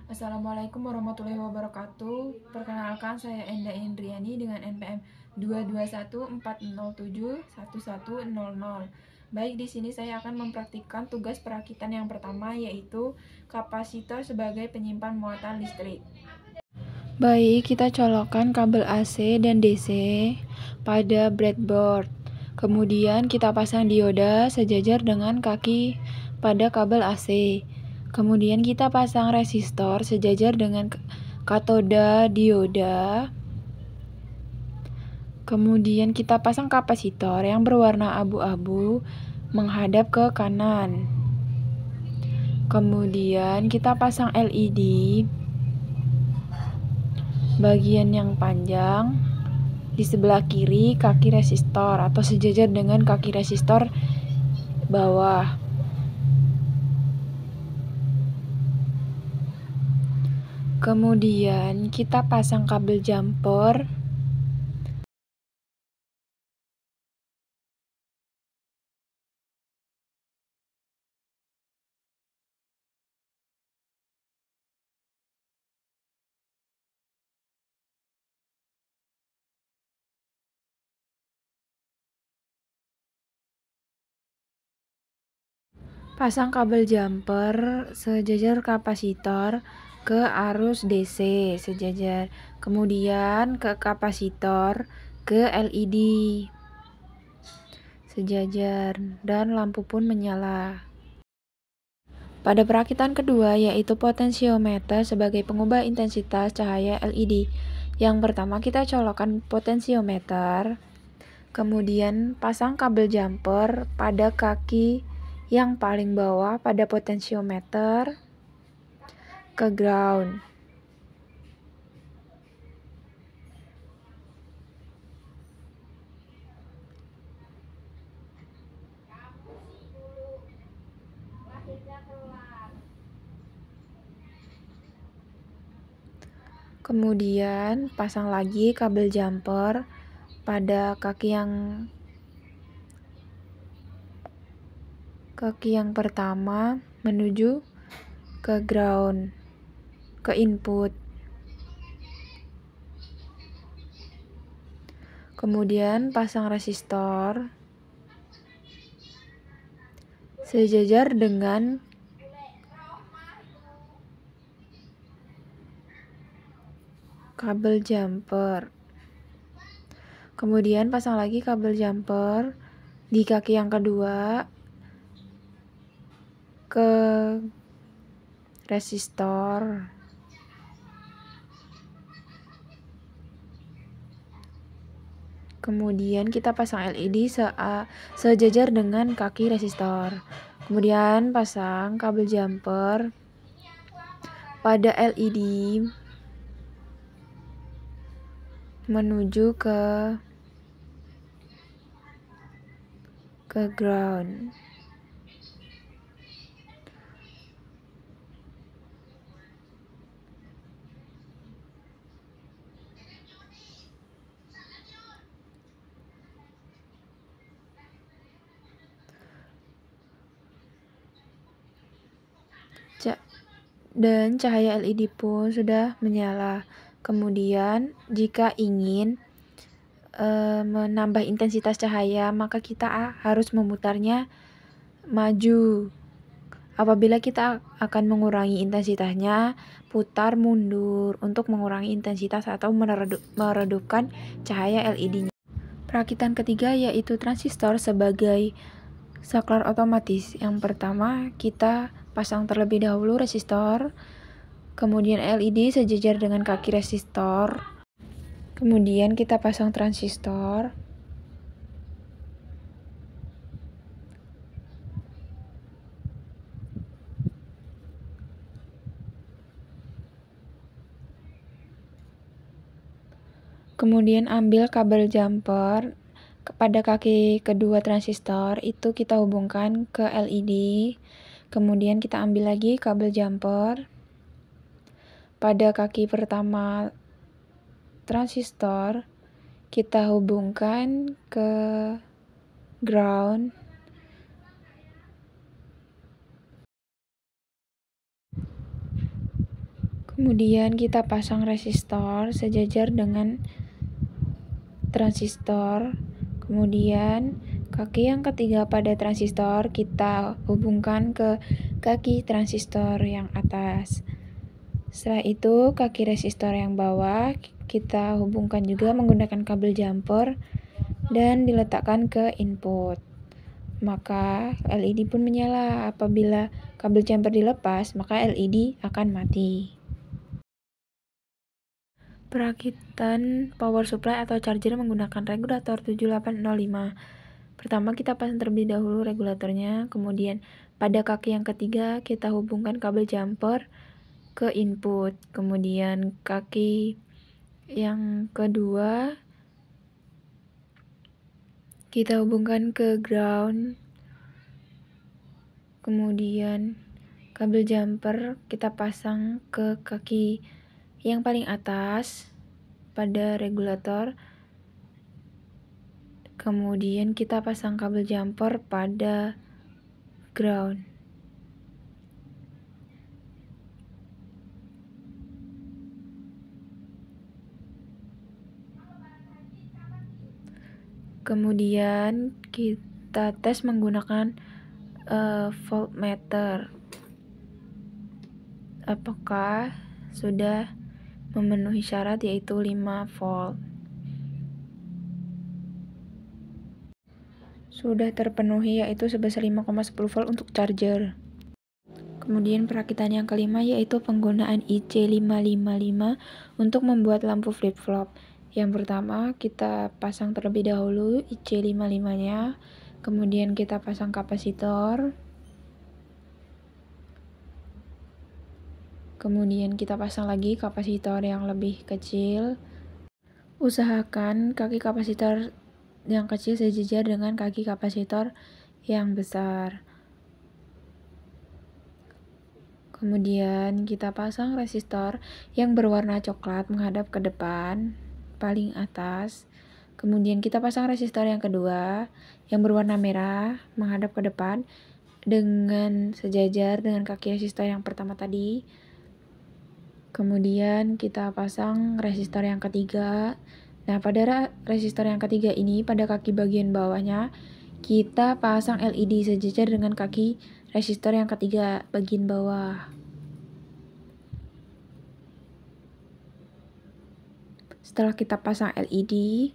Assalamualaikum warahmatullahi wabarakatuh. Perkenalkan, saya Enda Indriani dengan NPM 22140711100. Baik, di sini saya akan mempraktikkan tugas perakitan yang pertama, yaitu kapasitor sebagai penyimpan muatan listrik. Baik, kita colokkan kabel AC dan DC pada breadboard. Kemudian kita pasang dioda sejajar dengan kaki pada kabel AC. Kemudian kita pasang resistor sejajar dengan katoda dioda. Kemudian kita pasang kapasitor yang berwarna abu-abu menghadap ke kanan. Kemudian kita pasang LED bagian yang panjang di sebelah kiri kaki resistor atau sejajar dengan kaki resistor bawah. Kemudian kita pasang kabel jumper pasang kabel jumper sejajar kapasitor ke arus DC sejajar, kemudian ke kapasitor ke LED sejajar, dan lampu pun menyala. Pada perakitan kedua, yaitu potensiometer sebagai pengubah intensitas cahaya LED. Yang pertama, kita colokkan potensiometer, kemudian pasang kabel jumper pada kaki yang paling bawah pada potensiometer ke ground. Kemudian pasang lagi kabel jumper pada kaki yang pertama menuju ke ground, ke input. Kemudian pasang resistor sejajar dengan kabel jumper. Kemudian pasang lagi kabel jumper di kaki yang kedua ke resistor. Kemudian kita pasang LED sejajar dengan kaki resistor. Kemudian pasang kabel jumper pada LED menuju ke ground. Dan cahaya LED pun sudah menyala. Kemudian jika ingin menambah intensitas cahaya, maka kita harus memutarnya maju. Apabila kita akan mengurangi intensitasnya, putar mundur untuk mengurangi intensitas atau meredupkan cahaya LED-nya. Perakitan ketiga yaitu transistor sebagai saklar otomatis. Yang pertama, kita pasang terlebih dahulu resistor, kemudian LED sejajar dengan kaki resistor, kemudian kita pasang transistor, kemudian ambil kabel jumper pada kaki kedua transistor, itu kita hubungkan ke LED. Kemudian kita ambil lagi kabel jumper pada kaki pertama transistor, kita hubungkan ke ground. Kemudian kita pasang resistor sejajar dengan transistor. Kemudian kaki yang ketiga pada transistor kita hubungkan ke kaki transistor yang atas. Setelah itu kaki resistor yang bawah kita hubungkan juga menggunakan kabel jumper dan diletakkan ke input. Maka LED pun menyala. Apabila kabel jumper dilepas, maka LED akan mati. Perakitan power supply atau charger menggunakan regulator 7805. Pertama kita pasang terlebih dahulu regulatornya, kemudian pada kaki yang ketiga kita hubungkan kabel jumper ke input, kemudian kaki yang kedua kita hubungkan ke ground, kemudian kabel jumper kita pasang ke kaki yang paling atas pada regulator, kemudian kita pasang kabel jumper pada ground. Kemudian kita tes menggunakan voltmeter. Apakah sudah memenuhi syarat yaitu 5 volt. Sudah terpenuhi yaitu sebesar 5,10 volt untuk charger. Kemudian perakitan yang kelima yaitu penggunaan IC555 untuk membuat lampu flip-flop. Yang pertama kita pasang terlebih dahulu IC55-nya, kemudian kita pasang kapasitor, kemudian kita pasang lagi kapasitor yang lebih kecil. Usahakan kaki kapasitor yang kecil sejajar dengan kaki kapasitor yang besar. Kemudian kita pasang resistor yang berwarna coklat menghadap ke depan, paling atas. Kemudian kita pasang resistor yang kedua yang berwarna merah menghadap ke depan dengan sejajar dengan kaki resistor yang pertama tadi. Kemudian kita pasang resistor yang ketiga. Nah, pada resistor yang ketiga ini, pada kaki bagian bawahnya, kita pasang LED sejajar dengan kaki resistor yang ketiga bagian bawah. Setelah kita pasang LED,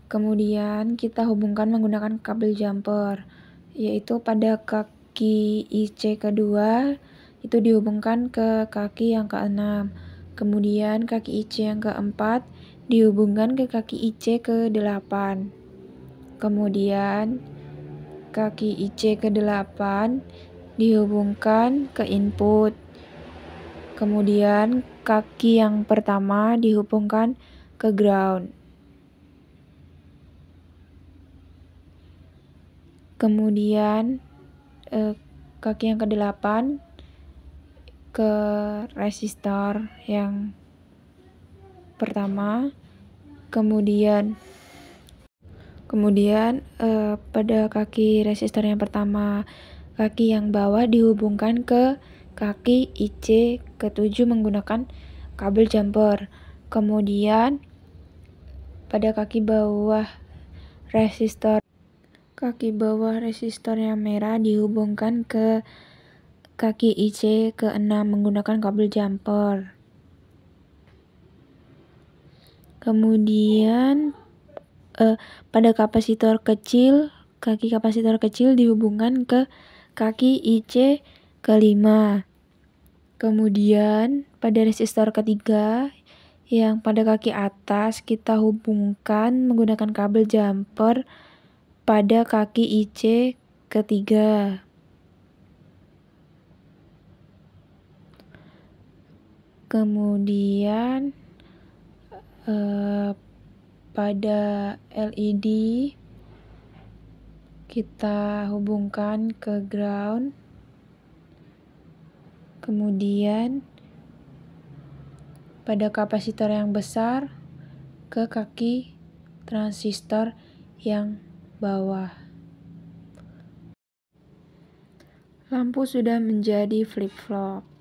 kemudian kita hubungkan menggunakan kabel jumper, yaitu pada kaki IC kedua, itu dihubungkan ke kaki yang ke-6. Kemudian kaki IC yang ke-4 dihubungkan ke kaki IC ke-8. Kemudian kaki IC ke-8 dihubungkan ke input. Kemudian kaki yang pertama dihubungkan ke ground. Kemudian kaki yang ke-8 ke resistor yang pertama, kemudian pada kaki resistor yang pertama, kaki yang bawah dihubungkan ke kaki IC ke-7 menggunakan kabel jumper. Kemudian pada kaki bawah resistor yang merah dihubungkan ke kaki IC ke-6 menggunakan kabel jumper. Kemudian pada kapasitor kecil, kaki kapasitor kecil dihubungkan ke kaki IC ke-5. Kemudian pada resistor ketiga yang pada kaki atas kita hubungkan menggunakan kabel jumper pada kaki IC ke-3. Kemudian pada LED kita hubungkan ke ground. Kemudian pada kapasitor yang besar ke kaki transistor yang bawah. Lampu sudah menjadi flip-flop.